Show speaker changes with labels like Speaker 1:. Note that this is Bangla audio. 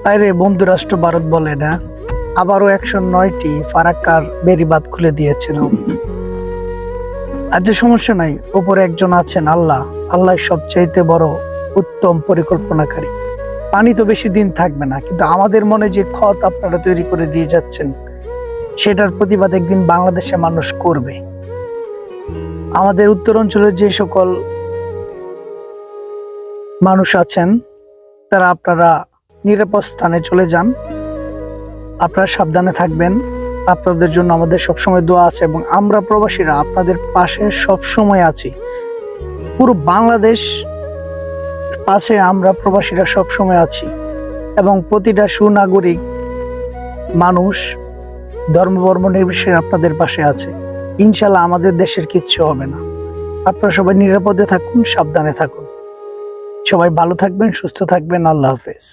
Speaker 1: আরে বন্ধু রাষ্ট্র ভারত বলে না, আবারও 109টি ফারাক্কার বেড়িবাঁধ খুলে দিয়েছিল। আর যে সমস্যা নাই, উপরে একজন আছেন আল্লাহ। আল্লাহ সবচাইতে বড় উত্তম পরিকল্পনাকারী। পানি তো বেশি দিন থাকবে না, কিন্তু আমাদের মনে যে ক্ষত আপনারা তৈরি করে দিয়ে যাচ্ছেন, সেটার প্রতিবাদ একদিন বাংলাদেশের মানুষ করবে। আমাদের উত্তর অঞ্চলের যে সকল মানুষ আছেন, তারা আপনারা নিরাপদ স্থানে চলে যান। আপনারা সাবধানে থাকবেন। আপনাদের জন্য আমাদের সবসময় দোয়া আছে এবং আমরা প্রবাসীরা আপনাদের পাশে সবসময় আছি। পুরো বাংলাদেশ পাশে আমরা প্রবাসীরা সবসময় আছি এবং প্রতিটা সুনাগরিক মানুষ ধর্ম বর্ণ নির্বিশেষে আপনাদের পাশে আছে। ইনশাল্লাহ আমাদের দেশের কিচ্ছু হবে না। আপনারা সবাই নিরাপদে থাকুন, সাবধানে থাকুন। সবাই ভালো থাকবেন, সুস্থ থাকবেন। আল্লাহ হাফেজ।